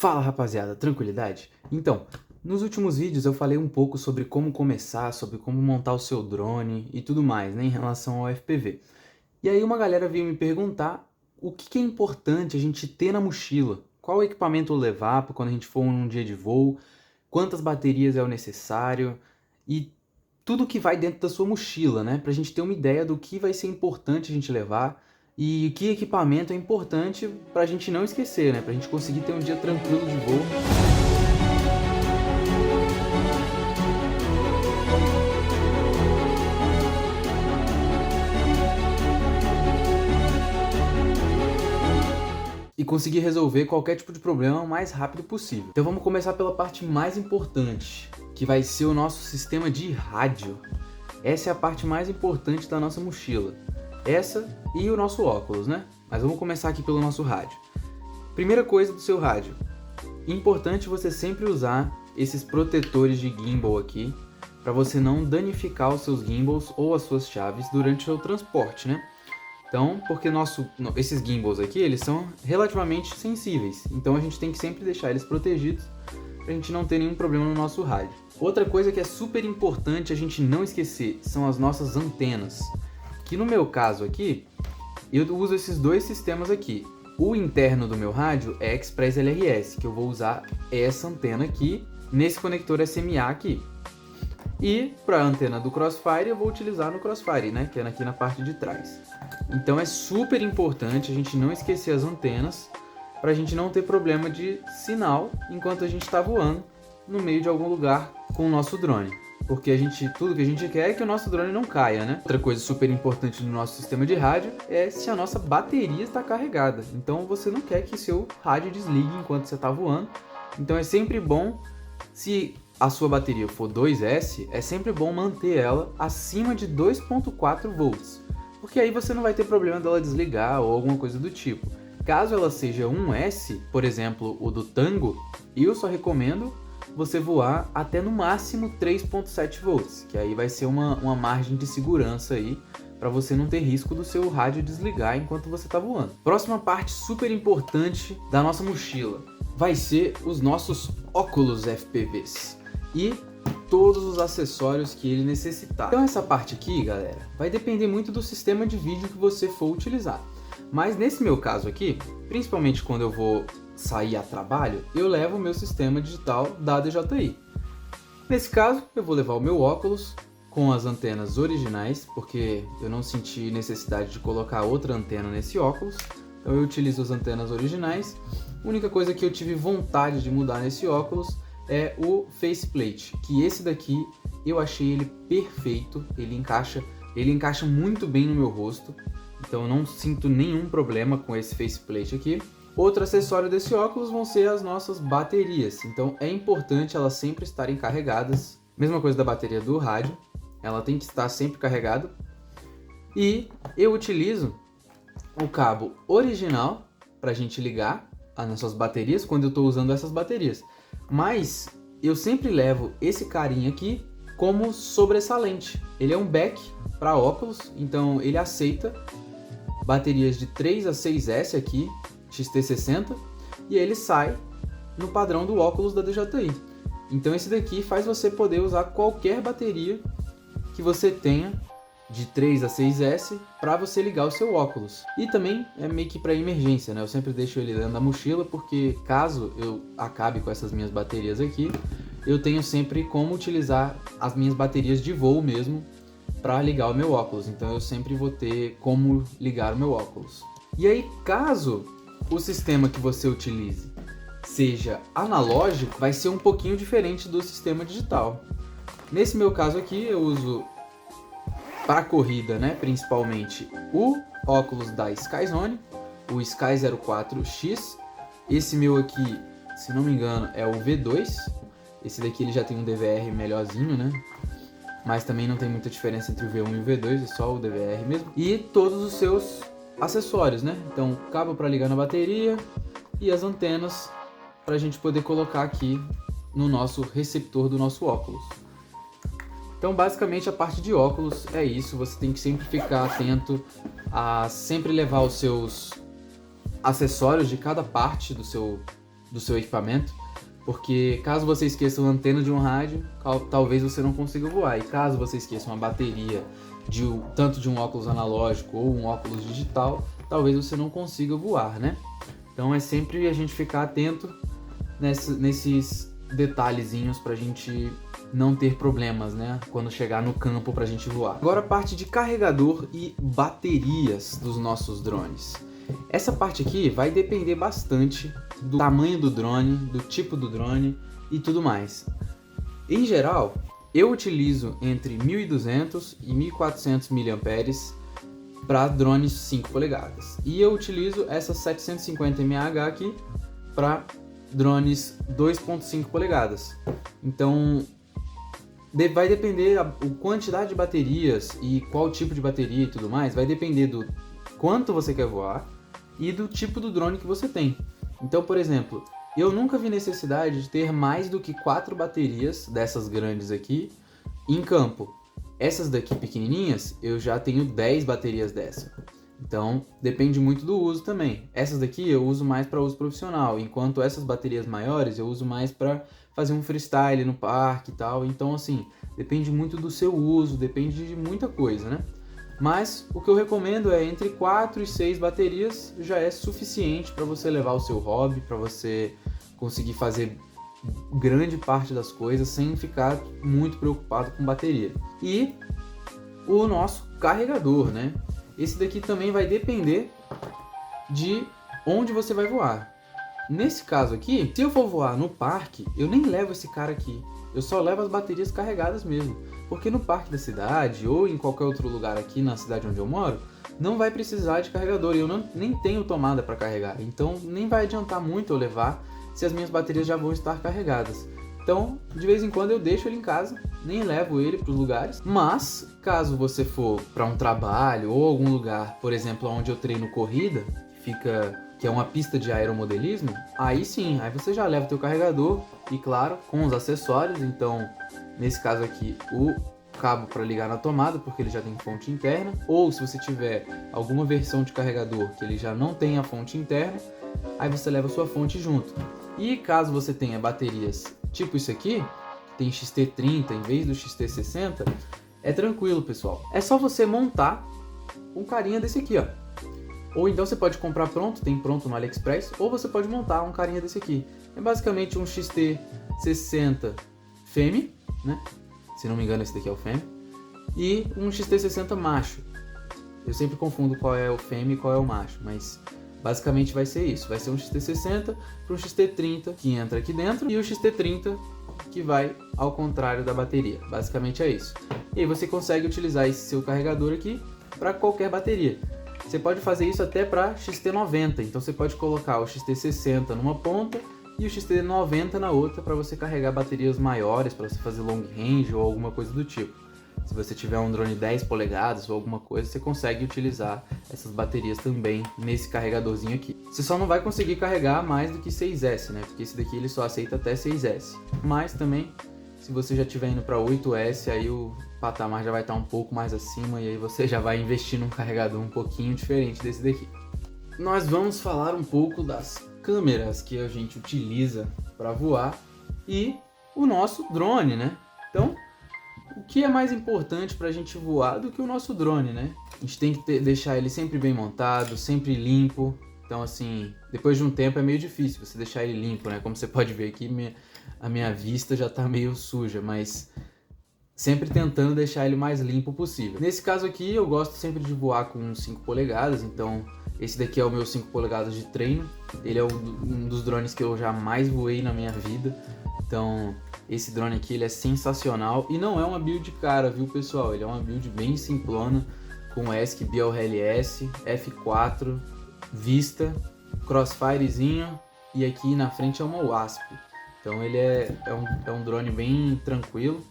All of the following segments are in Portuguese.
Fala rapaziada, tranquilidade? Então, nos últimos vídeos eu falei um pouco sobre como começar, sobre como montar o seu drone e tudo mais, né, em relação ao FPV. E aí uma galera veio me perguntar o que é importante a gente ter na mochila, qual equipamento levar para quando a gente for num dia de voo, quantas baterias é o necessário e tudo que vai dentro da sua mochila, né, pra gente ter uma ideia do que vai ser importante a gente levar e que equipamento é importante pra gente não esquecer, né, pra gente conseguir ter um dia tranquilo de voo. E conseguir resolver qualquer tipo de problema o mais rápido possível. Então vamos começar pela parte mais importante, que vai ser o nosso sistema de rádio. Essa é a parte mais importante da nossa mochila. Essa e o nosso óculos, né? Mas vamos começar aqui pelo nosso rádio. Primeira coisa do seu rádio. Importante você sempre usar esses protetores de gimbal aqui, para você não danificar os seus gimbals ou as suas chaves durante o seu transporte, né? Então, porque esses gimbals aqui, eles são relativamente sensíveis, então a gente tem que sempre deixar eles protegidos para a gente não ter nenhum problema no nosso rádio. Outra coisa que é super importante a gente não esquecer são as nossas antenas, que no meu caso aqui, eu uso esses dois sistemas aqui. O interno do meu rádio é Express LRS, que eu vou usar essa antena aqui, nesse conector SMA aqui. E para a antena do Crossfire eu vou utilizar no Crossfire, né, que é aqui na parte de trás. Então é super importante a gente não esquecer as antenas para a gente não ter problema de sinal enquanto a gente está voando no meio de algum lugar com o nosso drone. Porque tudo que a gente quer é que o nosso drone não caia, né? Outra coisa super importante no nosso sistema de rádio é se a nossa bateria está carregada. Então você não quer que seu rádio desligue enquanto você está voando. Então é sempre bom, se a sua bateria for 2S, é sempre bom manter ela acima de 2.4 volts. Porque aí você não vai ter problema dela desligar ou alguma coisa do tipo. Caso ela seja 1S, por exemplo, o do Tango, eu só recomendo você voar até no máximo 3.7 volts, que aí vai ser uma margem de segurança aí para você não ter risco do seu rádio desligar enquanto você está voando. Próxima parte super importante da nossa mochila vai ser os nossos óculos FPVs e todos os acessórios que ele necessitar. Então essa parte aqui, galera, vai depender muito do sistema de vídeo que você for utilizar. Mas nesse meu caso aqui, principalmente quando eu vou sair a trabalho, eu levo o meu sistema digital da DJI. Nesse caso, eu vou levar o meu óculos com as antenas originais, porque eu não senti necessidade de colocar outra antena nesse óculos, então eu utilizo as antenas originais. A única coisa que eu tive vontade de mudar nesse óculos é o faceplate, que esse daqui eu achei ele perfeito, ele encaixa muito bem no meu rosto, então eu não sinto nenhum problema com esse faceplate aqui. Outro acessório desse óculos vão ser as nossas baterias, então é importante elas sempre estarem carregadas, mesma coisa da bateria do rádio, ela tem que estar sempre carregada. E eu utilizo o cabo original para a gente ligar as nossas baterias quando eu estou usando essas baterias. Mas eu sempre levo esse carinha aqui como sobressalente. Ele é um back para óculos, então ele aceita baterias de 3 a 6S aqui, XT60, e ele sai no padrão do óculos da DJI. Então esse daqui faz você poder usar qualquer bateria que você tenha de 3 a 6S para você ligar o seu óculos. E também é meio que para emergência, né? Eu sempre deixo ele dentro da mochila porque caso eu acabe com essas minhas baterias aqui, eu tenho sempre como utilizar as minhas baterias de voo mesmo para ligar o meu óculos. Então eu sempre vou ter como ligar o meu óculos. E aí, caso o sistema que você utilize seja analógico, vai ser um pouquinho diferente do sistema digital. Nesse meu caso aqui, eu uso para corrida, né, principalmente o óculos da Skyzone, o Sky 04X. Esse meu aqui, se não me engano, é o V2. Esse daqui ele já tem um DVR melhorzinho, né? Mas também não tem muita diferença entre o V1 e o V2, é só o DVR mesmo. E todos os seus acessórios, né? Então, cabo para ligar na bateria e as antenas para a gente poder colocar aqui no nosso receptor do nosso óculos. Então basicamente a parte de óculos é isso, você tem que sempre ficar atento a sempre levar os seus acessórios de cada parte do seu equipamento, porque caso você esqueça uma antena de um rádio, talvez você não consiga voar. E caso você esqueça uma bateria tanto de um óculos analógico ou um óculos digital, talvez você não consiga voar, né? Então é sempre a gente ficar atento nesses detalhezinhos pra gente não ter problemas, né? Quando chegar no campo pra gente voar. Agora a parte de carregador e baterias dos nossos drones. Essa parte aqui vai depender bastante do tamanho do drone, do tipo do drone e tudo mais. Em geral, eu utilizo entre 1.200 e 1.400 mAh para drones 5 polegadas. E eu utilizo essas 750 mAh aqui para drones 2.5 polegadas. Então, vai depender a quantidade de baterias e qual tipo de bateria e tudo mais, vai depender do quanto você quer voar e do tipo do drone que você tem. Então, por exemplo, eu nunca vi necessidade de ter mais do que 4 baterias dessas grandes aqui em campo. Essas daqui pequenininhas, eu já tenho 10 baterias dessa. Então, depende muito do uso também. Essas daqui eu uso mais para uso profissional, enquanto essas baterias maiores eu uso mais para fazer um freestyle no parque e tal. Então, assim, depende muito do seu uso, depende de muita coisa, né? Mas o que eu recomendo é entre 4 e 6 baterias já é suficiente para você levar o seu hobby, para você conseguir fazer grande parte das coisas sem ficar muito preocupado com bateria. E o nosso carregador, né? Esse daqui também vai depender de onde você vai voar. Nesse caso aqui, se eu for voar no parque, eu nem levo esse cara aqui. Eu só levo as baterias carregadas mesmo. Porque no parque da cidade ou em qualquer outro lugar aqui na cidade onde eu moro, não vai precisar de carregador. E eu nem tenho tomada para carregar. Então nem vai adiantar muito eu levar se as minhas baterias já vão estar carregadas. Então, de vez em quando eu deixo ele em casa, nem levo ele para os lugares. Mas, caso você for para um trabalho ou algum lugar, por exemplo, onde eu treino corrida, que é uma pista de aeromodelismo, aí sim, aí você já leva o teu carregador e, claro, com os acessórios. Então, nesse caso aqui, o cabo para ligar na tomada, porque ele já tem fonte interna, ou se você tiver alguma versão de carregador que ele já não tenha fonte interna, aí você leva a sua fonte junto. E caso você tenha baterias tipo isso aqui, tem XT30 em vez do XT60, é tranquilo, pessoal. É só você montar um carinha desse aqui, ó. Ou então você pode comprar pronto, tem pronto no AliExpress, ou você pode montar um carinha desse aqui. É basicamente um XT60 fêmea, né? Se não me engano esse daqui é o fêmea. E um XT60 macho. Eu sempre confundo qual é o fêmea e qual é o macho, mas basicamente vai ser isso. Vai ser um XT60 para um XT30 que entra aqui dentro e o XT30 que vai ao contrário da bateria. Basicamente é isso. E aí você consegue utilizar esse seu carregador aqui para qualquer bateria. Você pode fazer isso até para XT90, então você pode colocar o XT60 numa ponta e o XT90 na outra para você carregar baterias maiores, para você fazer long range ou alguma coisa do tipo. Se você tiver um drone 10 polegadas ou alguma coisa, você consegue utilizar essas baterias também nesse carregadorzinho aqui. Você só não vai conseguir carregar mais do que 6S, né? Porque esse daqui ele só aceita até 6S. Mas também, se você já estiver indo para 8S, aí o patamar já vai estar um pouco mais acima e aí você já vai investir num carregador um pouquinho diferente desse daqui. Nós vamos falar um pouco das câmeras que a gente utiliza para voar e o nosso drone, né? Então, o que é mais importante para a gente voar do que o nosso drone, né? A gente tem que deixar ele sempre bem montado, sempre limpo. Então, assim, depois de um tempo é meio difícil você deixar ele limpo, né? Como você pode ver aqui, a minha vista já tá meio suja, mas sempre tentando deixar ele o mais limpo possível. Nesse caso aqui, eu gosto sempre de voar com 5 polegadas, então esse daqui é o meu 5 polegadas de treino. Ele é um dos drones que eu jamais voei na minha vida. Então, esse drone aqui ele é sensacional e não é uma build cara, viu, pessoal? Ele é uma build bem simplona, com ESC BLRS, F4, vista, crossfirezinho e aqui na frente é uma WASP. Então ele é um drone bem tranquilo.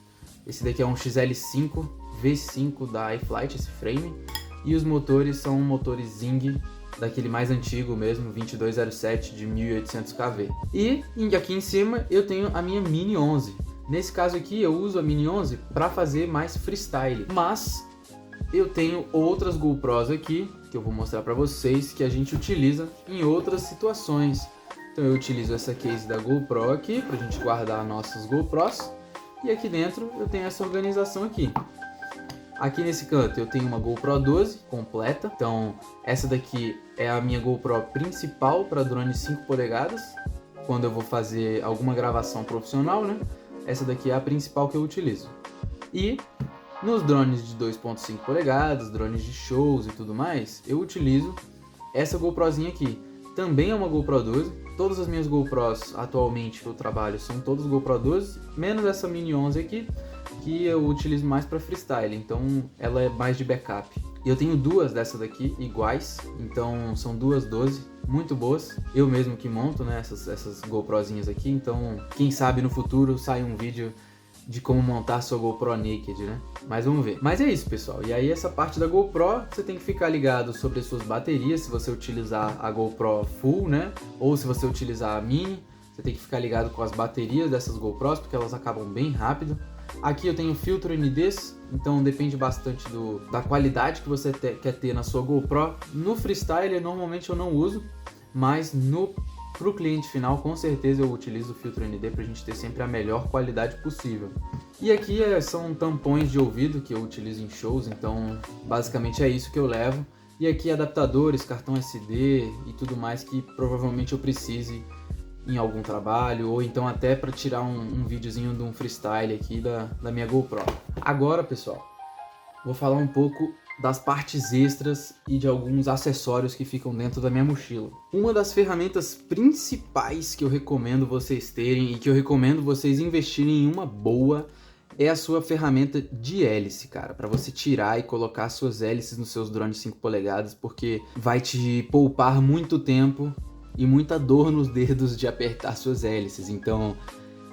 Esse daqui é um XL5 V5 da iFlight, esse frame. E os motores são motores Zing, daquele mais antigo mesmo, 2207 de 1800 kV. E aqui em cima eu tenho a minha Mini 11. Nesse caso aqui eu uso a Mini 11 para fazer mais freestyle. Mas eu tenho outras GoPros aqui, que eu vou mostrar para vocês, que a gente utiliza em outras situações. Então eu utilizo essa case da GoPro aqui pra gente guardar nossas GoPros. E aqui dentro eu tenho essa organização aqui. Aqui nesse canto eu tenho uma GoPro 12 completa. Então essa daqui é a minha GoPro principal para drone 5 polegadas. Quando eu vou fazer alguma gravação profissional, né? Essa daqui é a principal que eu utilizo. E nos drones de 2.5 polegadas, drones de shows e tudo mais, eu utilizo essa GoProzinha aqui. Também é uma GoPro 12. Todas as minhas GoPros atualmente que eu trabalho são todas GoPro 12, menos essa Mini 11 aqui, que eu utilizo mais para freestyle, então ela é mais de backup. E eu tenho duas dessa daqui iguais, então são duas 12, muito boas. Eu mesmo que monto, né, essas GoProzinhas aqui, então quem sabe no futuro sai um vídeo de como montar sua GoPro Naked, né? Mas vamos ver. Mas é isso, pessoal. E aí essa parte da GoPro, você tem que ficar ligado sobre as suas baterias, se você utilizar a GoPro Full, né? Ou se você utilizar a Mini, você tem que ficar ligado com as baterias dessas GoPros, porque elas acabam bem rápido. Aqui eu tenho filtro NDs, então depende bastante da qualidade que você quer ter na sua GoPro. No freestyle, normalmente eu não uso, mas pro cliente final, com certeza eu utilizo o filtro ND pra gente ter sempre a melhor qualidade possível. E aqui são tampões de ouvido que eu utilizo em shows, então basicamente é isso que eu levo. E aqui adaptadores, cartão SD e tudo mais que provavelmente eu precise em algum trabalho, ou então até para tirar um videozinho de um freestyle aqui da minha GoPro. Agora, pessoal, vou falar um pouco das partes extras e de alguns acessórios que ficam dentro da minha mochila. Uma das ferramentas principais que eu recomendo vocês terem e que eu recomendo vocês investirem em uma boa é a sua ferramenta de hélice, cara, para você tirar e colocar suas hélices nos seus drones 5 polegadas, porque vai te poupar muito tempo e muita dor nos dedos de apertar suas hélices. Então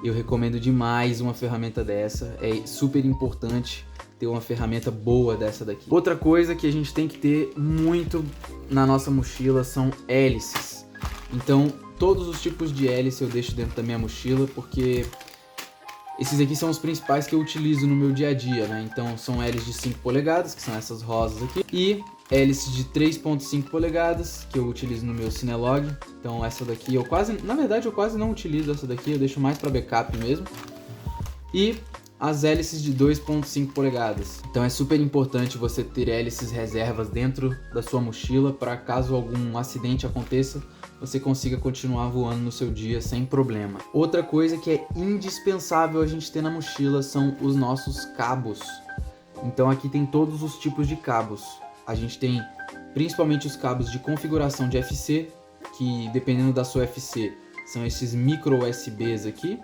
eu recomendo demais uma ferramenta dessa, é super importante ter uma ferramenta boa dessa daqui. Outra coisa que a gente tem que ter muito na nossa mochila são hélices. Então todos os tipos de hélice eu deixo dentro da minha mochila, porque esses aqui são os principais que eu utilizo no meu dia a dia, né? Então são hélices de 5 polegadas, que são essas rosas aqui, e hélice de 3.5 polegadas, que eu utilizo no meu Cinelog. Então essa daqui eu quase não utilizo essa daqui, eu deixo mais para backup mesmo. E as hélices de 2.5 polegadas. Então é super importante você ter hélices reservas dentro da sua mochila para caso algum acidente aconteça, você consiga continuar voando no seu dia sem problema. Outra coisa que é indispensável a gente ter na mochila são os nossos cabos. Então aqui tem todos os tipos de cabos. A gente tem principalmente os cabos de configuração de FC, que dependendo da sua FC são esses micro USBs aqui.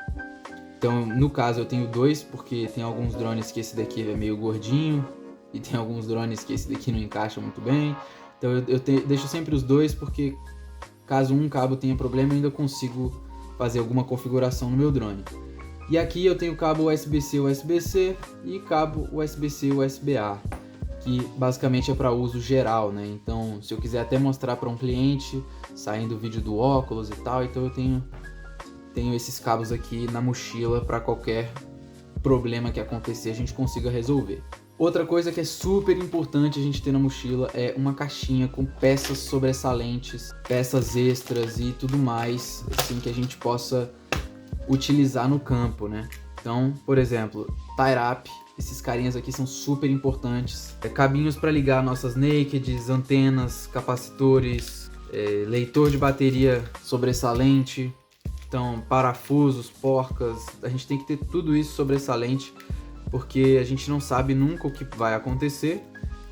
Então no caso eu tenho dois, porque tem alguns drones que esse daqui é meio gordinho e tem alguns drones que esse daqui não encaixa muito bem. Então eu deixo sempre os dois, porque caso um cabo tenha problema eu ainda consigo fazer alguma configuração no meu drone. E aqui eu tenho cabo USB-C USB-C e cabo USB-C USB-A, que basicamente é para uso geral, né? Então se eu quiser até mostrar para um cliente, saindo vídeo do óculos e tal, então eu tenho esses cabos aqui na mochila para qualquer problema que acontecer a gente consiga resolver. Outra coisa que é super importante a gente ter na mochila é uma caixinha com peças sobressalentes, peças extras e tudo mais, assim, que a gente possa utilizar no campo, né? Então, por exemplo, tie-up, esses carinhas aqui são super importantes. Cabinhos para ligar nossas nakeds, antenas, capacitores, leitor de bateria sobressalente. Então, parafusos, porcas, a gente tem que ter tudo isso sobressalente, porque a gente não sabe nunca o que vai acontecer.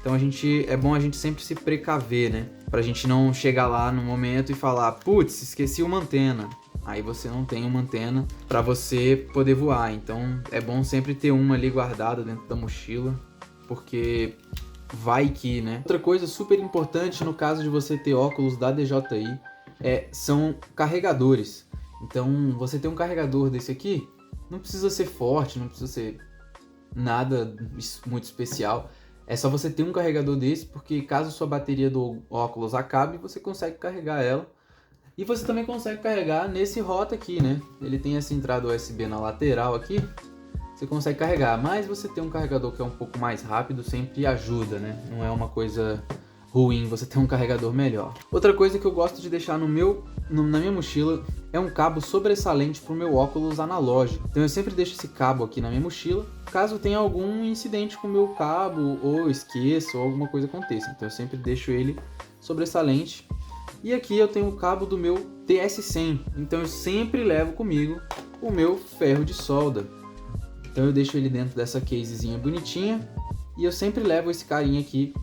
Então é bom a gente sempre se precaver, né? Pra gente não chegar lá no momento e falar, putz, esqueci uma antena. Aí você não tem uma antena pra você poder voar. Então é bom sempre ter uma ali guardada dentro da mochila, porque vai que, né? Outra coisa super importante no caso de você ter óculos da DJI são carregadores. Então você ter um carregador desse aqui, não precisa ser forte, não precisa ser nada muito especial. É só você ter um carregador desse, porque caso sua bateria do óculos acabe, você consegue carregar ela. E você também consegue carregar nesse rota aqui, né? Ele tem essa entrada USB na lateral aqui, você consegue carregar. Mas você ter um carregador que é um pouco mais rápido sempre ajuda, né? Não é uma coisa ruim você ter um carregador melhor. Outra coisa que eu gosto de deixar na minha mochila é um cabo sobressalente para o meu óculos analógico. Então eu sempre deixo esse cabo aqui na minha mochila, caso tenha algum incidente com o meu cabo, ou esqueça, ou alguma coisa aconteça. Então eu sempre deixo ele sobressalente. E aqui eu tenho o cabo do meu TS100, então eu sempre levo comigo o meu ferro de solda. Então eu deixo ele dentro dessa casezinha bonitinha, e eu sempre levo esse carinha aqui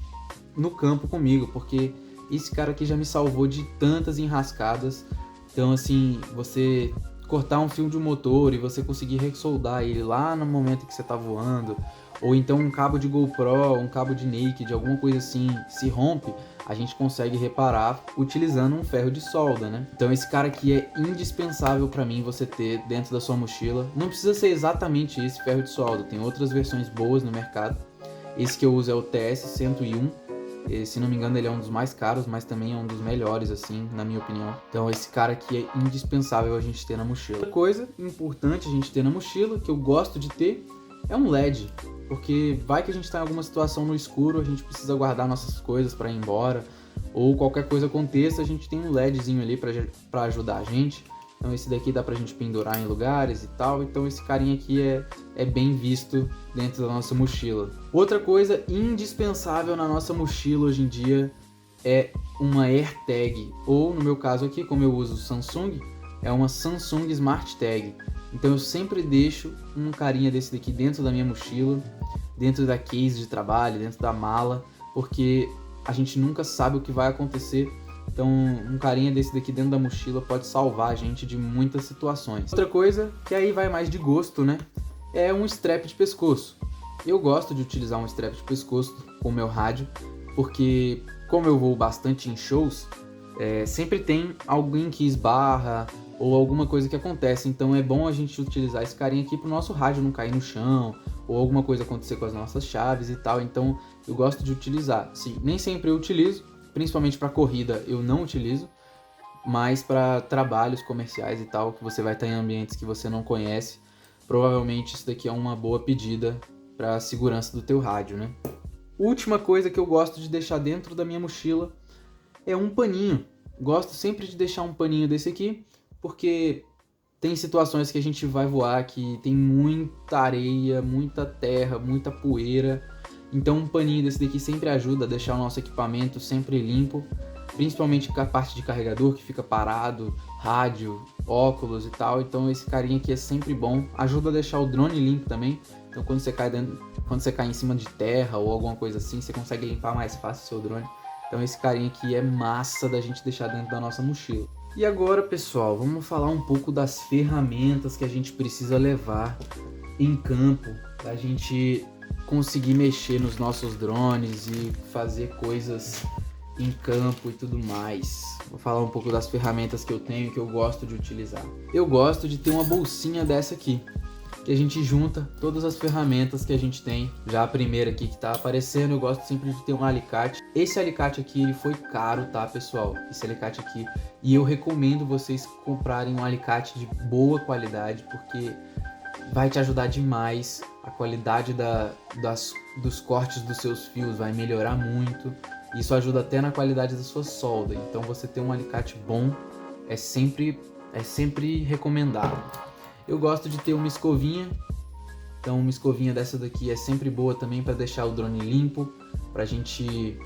no campo comigo, porque esse cara aqui já me salvou de tantas enrascadas. Então assim, você cortar um fio de um motor e você conseguir ressoldar ele lá no momento que você tá voando, ou então um cabo de GoPro, um cabo de Naked, alguma coisa assim, se rompe, a gente consegue reparar utilizando um ferro de solda, né? Então esse cara aqui é indispensável para mim você ter dentro da sua mochila. Não precisa ser exatamente esse ferro de solda, tem outras versões boas no mercado. Esse que eu uso é o TS101. Se não me engano, ele é um dos mais caros, mas também é um dos melhores, assim, na minha opinião. Então esse cara aqui é indispensável a gente ter na mochila. Outra coisa importante a gente ter na mochila, que eu gosto de ter, é um LED. Porque vai que a gente está em alguma situação no escuro, a gente precisa guardar nossas coisas para ir embora, ou qualquer coisa aconteça, a gente tem um LEDzinho ali para ajudar a gente. Então esse daqui dá pra gente pendurar em lugares e tal. Então esse carinha aqui é bem visto dentro da nossa mochila. Outra coisa indispensável na nossa mochila hoje em dia é uma AirTag. Ou no meu caso aqui, como eu uso Samsung, é uma Samsung Smart Tag. Então eu sempre deixo um carinha desse daqui dentro da minha mochila, dentro da case de trabalho, dentro da mala, porque a gente nunca sabe o que vai acontecer. Então um carinha desse daqui dentro da mochila pode salvar a gente de muitas situações. Outra coisa, que aí vai mais de gosto, né? É um strap de pescoço. Eu gosto de utilizar um strap de pescoço com o meu rádio, porque como eu vou bastante em shows, sempre tem alguém que esbarra ou alguma coisa que acontece. Então é bom a gente utilizar esse carinha aqui pro nosso rádio não cair no chão, ou alguma coisa acontecer com as nossas chaves e tal. Então eu gosto de utilizar. Sim, nem sempre eu utilizo, principalmente para corrida eu não utilizo, mas para trabalhos comerciais e tal, que você vai estar em ambientes que você não conhece, provavelmente isso daqui é uma boa pedida para a segurança do teu rádio, né? Última coisa que eu gosto de deixar dentro da minha mochila é um paninho. Gosto sempre de deixar um paninho desse aqui, porque tem situações que a gente vai voar que tem muita areia, muita terra, muita poeira. Então um paninho desse daqui sempre ajuda a deixar o nosso equipamento sempre limpo, principalmente com a parte de carregador que fica parado, rádio, óculos e tal. Então esse carinha aqui é sempre bom, ajuda a deixar o drone limpo também. Então quando você cai em cima de terra ou alguma coisa assim, você consegue limpar mais fácil o seu drone. Então esse carinha aqui é massa da gente deixar dentro da nossa mochila. E agora, pessoal, vamos falar um pouco das ferramentas que a gente precisa levar em campo pra gente conseguir mexer nos nossos drones e fazer coisas em campo e tudo mais. Vou falar um pouco das ferramentas que eu tenho, que eu gosto de utilizar. Eu gosto de ter uma bolsinha dessa aqui, que a gente junta todas as ferramentas que a gente tem. Já a primeira aqui que tá aparecendo, eu gosto sempre de ter um alicate. Esse alicate aqui, ele foi caro, tá, pessoal? Esse alicate aqui. E eu recomendo vocês comprarem um alicate de boa qualidade, porque vai te ajudar demais. A qualidade dos cortes dos seus fios vai melhorar muito. Isso ajuda até na qualidade da sua solda. Então você ter um alicate bom é sempre recomendado. Eu gosto de ter uma escovinha. Então uma escovinha dessa daqui é sempre boa também para deixar o drone limpo, pra gente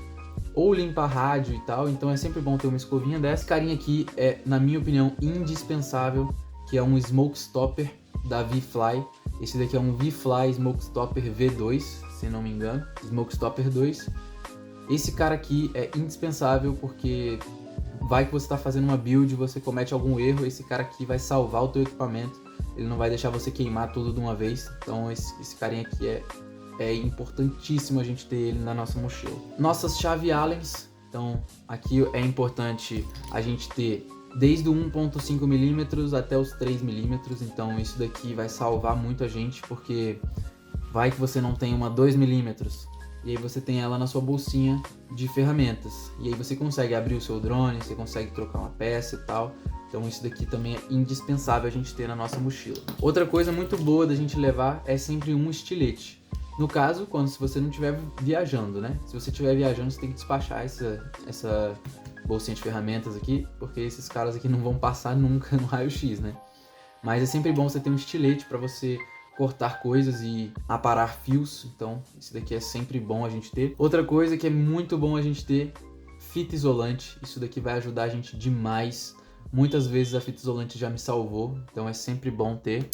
ou limpar rádio e tal. Então é sempre bom ter uma escovinha dessa. Esse carinha aqui é, na minha opinião, indispensável, que é um Smoke Stopper da V-Fly. Esse daqui é um V-Fly Smoke Stopper V2, se não me engano, Smoke Stopper 2. Esse cara aqui é indispensável porque vai que você está fazendo uma build, você comete algum erro, esse cara aqui vai salvar o teu equipamento, ele não vai deixar você queimar tudo de uma vez. Então esse carinha aqui é importantíssimo a gente ter ele na nossa mochila. Nossas chave Allens, então aqui é importante a gente ter desde o 1.5mm até os 3mm, então isso daqui vai salvar muito a gente, porque vai que você não tem uma 2mm, e aí você tem ela na sua bolsinha de ferramentas, e aí você consegue abrir o seu drone, você consegue trocar uma peça e tal. Então isso daqui também é indispensável a gente ter na nossa mochila. Outra coisa muito boa da gente levar é sempre um estilete. No caso, se você não estiver viajando, né? Se você estiver viajando, você tem que despachar essa bolsinha de ferramentas aqui, porque esses caras aqui não vão passar nunca no raio-x, né? Mas é sempre bom você ter um estilete para você cortar coisas e aparar fios, então isso daqui é sempre bom a gente ter. Outra coisa que é muito bom a gente ter, fita isolante, isso daqui vai ajudar a gente demais. Muitas vezes a fita isolante já me salvou, então é sempre bom ter.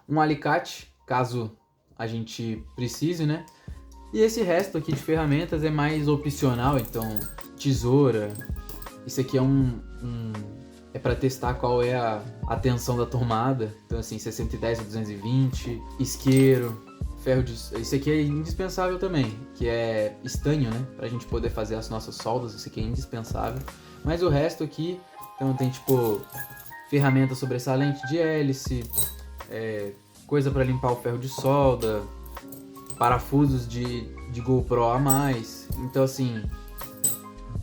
Um alicate, caso a gente precise, né? E esse resto aqui de ferramentas é mais opcional, então tesoura, isso aqui é para testar qual é a tensão da tomada, então assim, 610 ou 220, isqueiro, ferro de... Isso aqui é indispensável também, que é estanho, né? Pra gente poder fazer as nossas soldas, isso aqui é indispensável. Mas o resto aqui, então tem tipo ferramenta sobressalente de hélice, coisa para limpar o ferro de solda, parafusos de GoPro a mais, então assim,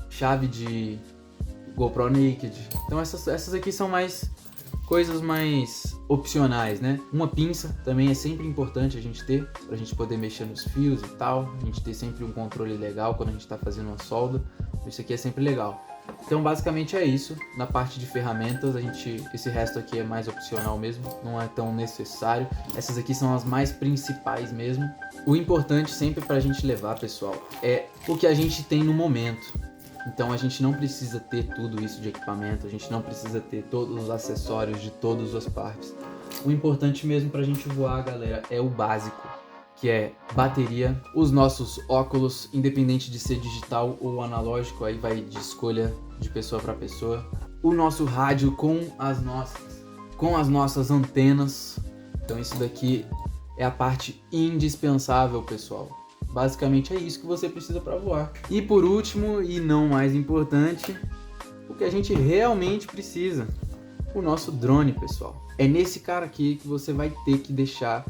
chave de GoPro Naked. Então essas aqui são mais coisas mais opcionais, né? Uma pinça também é sempre importante a gente ter, pra gente poder mexer nos fios e tal, a gente ter sempre um controle legal quando a gente tá fazendo uma solda, isso aqui é sempre legal. Então basicamente é isso, na parte de ferramentas, esse resto aqui é mais opcional mesmo, não é tão necessário, essas aqui são as mais principais mesmo. O importante sempre pra gente levar, pessoal, é o que a gente tem no momento. Então a gente não precisa ter tudo isso de equipamento, a gente não precisa ter todos os acessórios de todas as partes. O importante mesmo pra gente voar, galera, é o básico, que é bateria, os nossos óculos, independente de ser digital ou analógico, aí vai de escolha de pessoa para pessoa. O nosso rádio com as nossas antenas. Então isso daqui é a parte indispensável, pessoal. Basicamente é isso que você precisa para voar. E por último, e não mais importante, o que a gente realmente precisa, o nosso drone, pessoal. É nesse cara aqui que você vai ter que deixar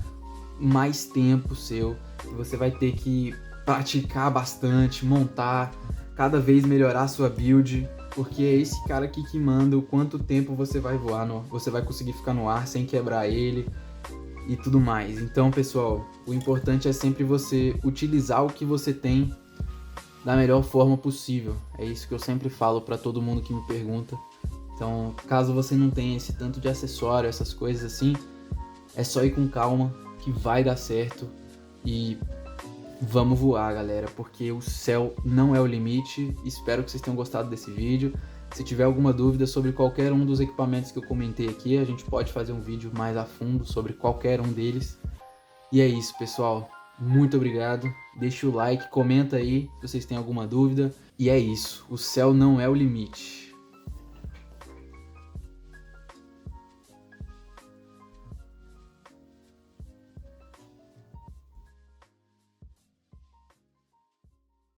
mais tempo seu, que você vai ter que praticar bastante, montar, cada vez melhorar a sua build, porque é esse cara aqui que manda o quanto tempo você vai voar, você vai conseguir ficar no ar sem quebrar ele e tudo mais. Então, pessoal, o importante é sempre você utilizar o que você tem da melhor forma possível. É isso que eu sempre falo para todo mundo que me pergunta. Então, caso você não tenha esse tanto de acessório, essas coisas assim, é só ir com calma que vai dar certo e vamos voar, galera, porque o céu não é o limite. Espero que vocês tenham gostado desse vídeo. Se tiver alguma dúvida sobre qualquer um dos equipamentos que eu comentei aqui, a gente pode fazer um vídeo mais a fundo sobre qualquer um deles. E é isso, pessoal. Muito obrigado. Deixa o like, comenta aí se vocês têm alguma dúvida. E é isso. O céu não é o limite.